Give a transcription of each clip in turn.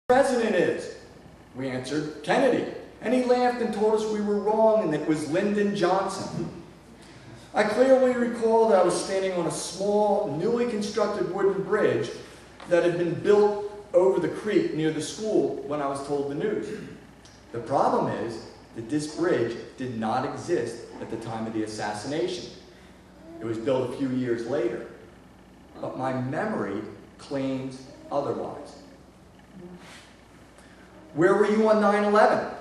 president is? We answered, Kennedy. And he laughed and told us we were wrong and that it was Lyndon Johnson. I clearly recall that I was standing on a small, newly constructed wooden bridge that had been built over the creek near the school when I was told the news. The problem is that this bridge did not exist at the time of the assassination. It was built a few years later. But my memory claims otherwise. Where were you on 9/11?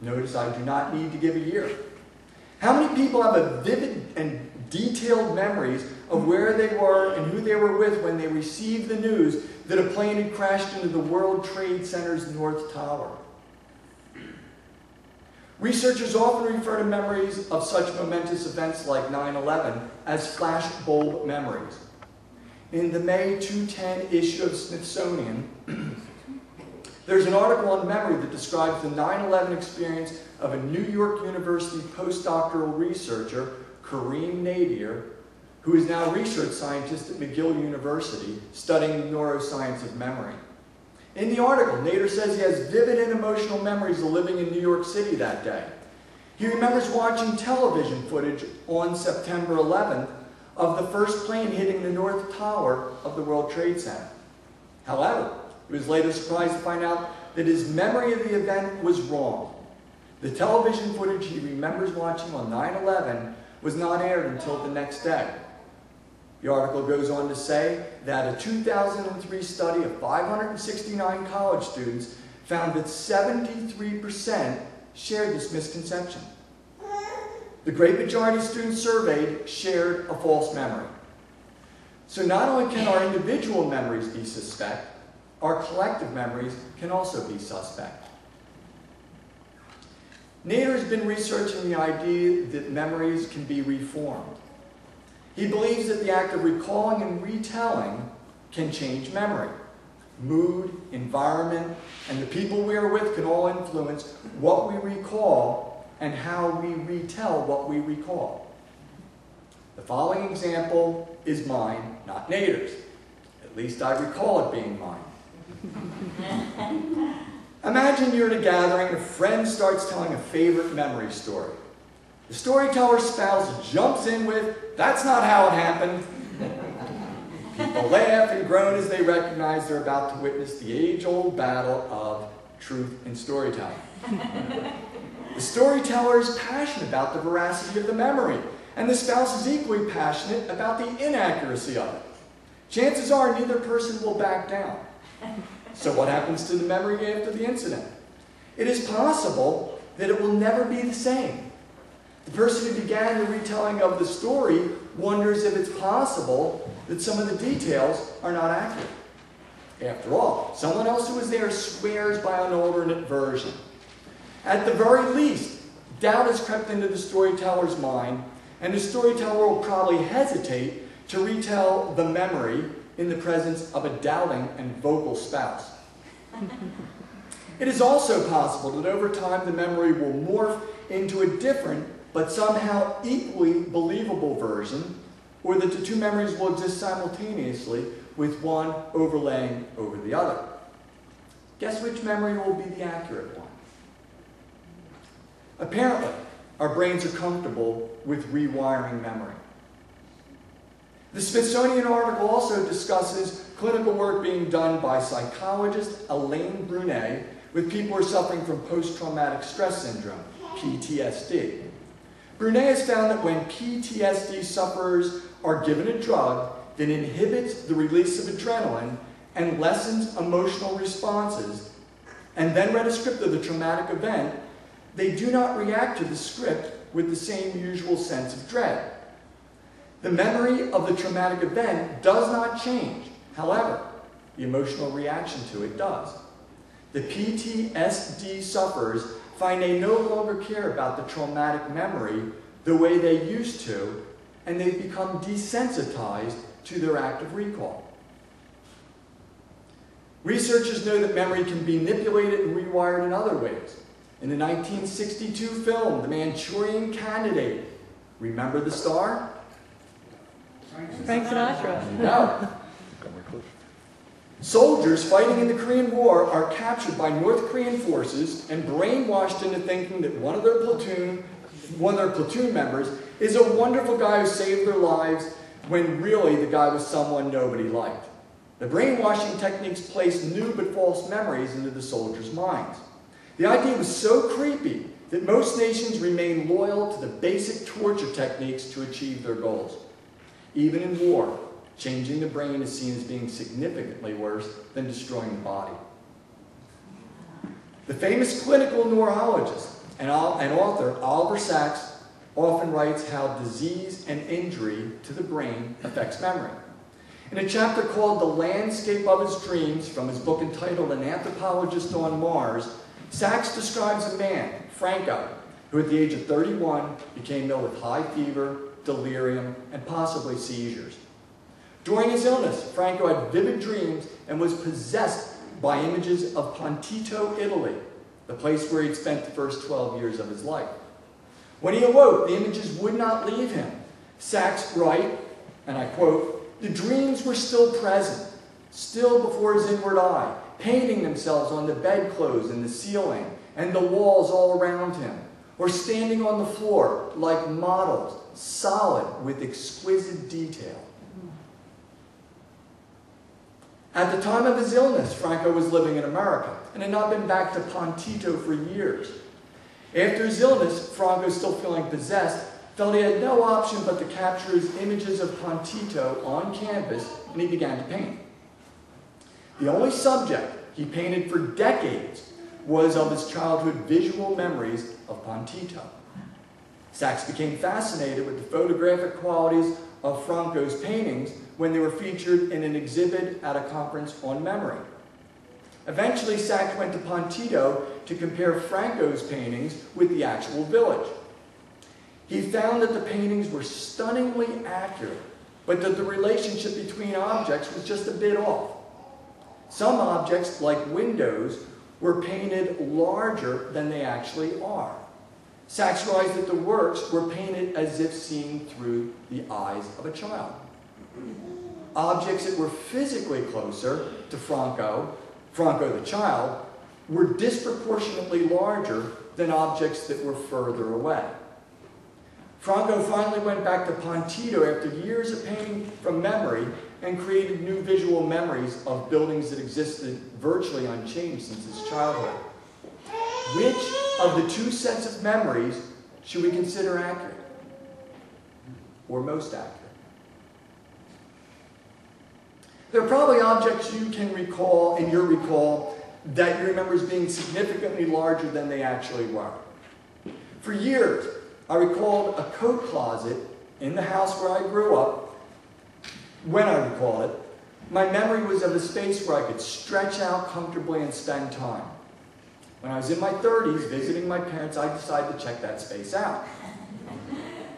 Notice I do not need to give a year. How many people have a vivid and detailed memories of where they were and who they were with when they received the news that a plane had crashed into the World Trade Center's North Tower? Researchers often refer to memories of such momentous events like 9/11 as flashbulb memories. In the May 2010 issue of Smithsonian, there's an article on memory that describes the 9/11 experience of a New York University postdoctoral researcher, Kareem Nadir, who is now a research scientist at McGill University studying the neuroscience of memory. In the article, Nadir says he has vivid and emotional memories of living in New York City that day. He remembers watching television footage on September 11th of the first plane hitting the North Tower of the World Trade Center. However, he was later surprised to find out that his memory of the event was wrong. The television footage he remembers watching on 9/11 was not aired until the next day. The article goes on to say that a 2003 study of 569 college students found that 73% shared this misconception. The great majority of students surveyed shared a false memory. So not only can our individual memories be suspect, our collective memories can also be suspect. Nader has been researching the idea that memories can be reformed. He believes that the act of recalling and retelling can change memory. Mood, environment, and the people we are with can all influence what we recall and how we retell what we recall. The following example is mine, not Nader's. At least I recall it being mine. Imagine you're at a gathering, a friend starts telling a favorite memory story. The storyteller's spouse jumps in with, "That's not how it happened." People laugh and groan as they recognize they're about to witness the age-old battle of truth in storytelling. The storyteller is passionate about the veracity of the memory, and the spouse is equally passionate about the inaccuracy of it. Chances are neither person will back down. So what happens to the memory after the incident? It is possible that it will never be the same. The person who began the retelling of the story wonders if it's possible that some of the details are not accurate. After all, someone else who was there swears by an alternate version. At the very least, doubt has crept into the storyteller's mind, and the storyteller will probably hesitate to retell the memory in the presence of a doubting and vocal spouse. It is also possible that over time the memory will morph into a different but somehow equally believable version, or that the two memories will exist simultaneously with one overlaying over the other. Guess which memory will be the accurate one? Apparently, our brains are comfortable with rewiring memory. The Smithsonian article also discusses clinical work being done by psychologist Elaine Brunet with people who are suffering from post-traumatic stress syndrome, PTSD. Brunet has found that when PTSD sufferers are given a drug that inhibits the release of adrenaline and lessens emotional responses, and then read a script of the traumatic event, they do not react to the script with the same usual sense of dread. The memory of the traumatic event does not change. However, the emotional reaction to it does. The PTSD sufferers find they no longer care about the traumatic memory the way they used to, and they've become desensitized to their active recall. Researchers know that memory can be manipulated and rewired in other ways. In the 1962 film, The Manchurian Candidate, remember the star? Frank Sinatra. No. Soldiers fighting in the Korean War are captured by North Korean forces and brainwashed into thinking that one of their platoon members is a wonderful guy who saved their lives, when really the guy was someone nobody liked. The brainwashing techniques placed new but false memories into the soldiers' minds. The idea was so creepy that most nations remained loyal to the basic torture techniques to achieve their goals. Even in war, changing the brain is seen as being significantly worse than destroying the body. The famous clinical neurologist and author Oliver Sacks often writes how disease and injury to the brain affects memory. In a chapter called The Landscape of His Dreams, from his book entitled An Anthropologist on Mars, Sacks describes a man, Franco, who at the age of 31 became ill with high fever, delirium, and possibly seizures. During his illness, Franco had vivid dreams and was possessed by images of Pontito, Italy, the place where he'd spent the first 12 years of his life. When he awoke, the images would not leave him. Sacks writes, and I quote, "The dreams were still present, still before his inward eye, painting themselves on the bedclothes and the ceiling and the walls all around him, or standing on the floor like models, solid with exquisite detail." At the time of his illness, Franco was living in America and had not been back to Pontito for years. After his illness, Franco, still feeling possessed, felt he had no option but to capture his images of Pontito on canvas, and he began to paint. The only subject he painted for decades was of his childhood visual memories of Pontito. Sacks became fascinated with the photographic qualities of Franco's paintings when they were featured in an exhibit at a conference on memory. Eventually, Sacks went to Pontito to compare Franco's paintings with the actual village. He found that the paintings were stunningly accurate, but that the relationship between objects was just a bit off. Some objects, like windows, were painted larger than they actually are. Sacks realized that the works were painted as if seen through the eyes of a child. Objects that were physically closer to Franco the child, were disproportionately larger than objects that were further away. Franco finally went back to Pontito after years of painting from memory and created new visual memories of buildings that existed virtually unchanged since his childhood. Which of the two sets of memories should we consider accurate? Or most accurate? There are probably objects you can recall in your recall that you remember as being significantly larger than they actually were. For years, I recalled a coat closet in the house where I grew up. When I recall it, my memory was of a space where I could stretch out comfortably and spend time. When I was in my 30s visiting my parents, I decided to check that space out.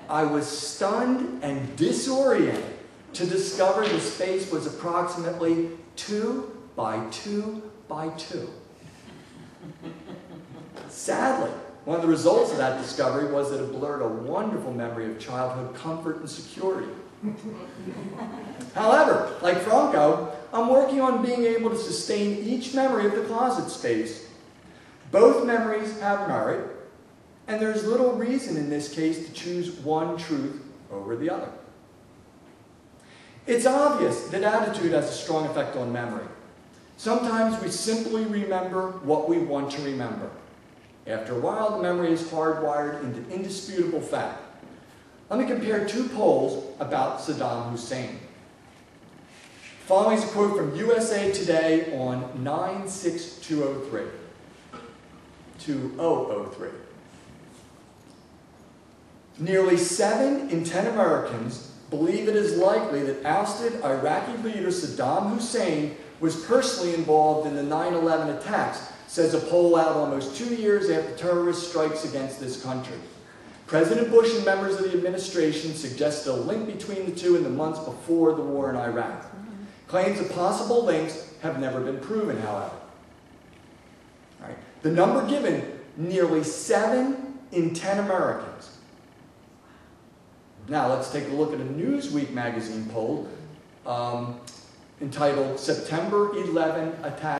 I was stunned and disoriented to discover the space was approximately 2 by 2 by 2. Sadly, one of the results of that discovery was that it blurred a wonderful memory of childhood comfort and security. However, like Franco, I'm working on being able to sustain each memory of the closet space. Both memories have merit, and there's little reason in this case to choose one truth over the other. It's obvious that attitude has a strong effect on memory. Sometimes we simply remember what we want to remember. After a while, the memory is hardwired into indisputable fact. Let me compare two polls about Saddam Hussein. Following is a quote from USA Today on 9/6/2003. 2003. Nearly 7 in 10 Americans believe it is likely that ousted Iraqi leader Saddam Hussein was personally involved in the 9/11 attacks, says a poll out almost 2 years after terrorist strikes against this country. President Bush and members of the administration suggested a link between the two in the months before the war in Iraq. Claims of possible links have never been proven, however. All right. The number given, nearly 7 in 10 Americans. Now let's take a look at a Newsweek magazine poll entitled September 11 Attack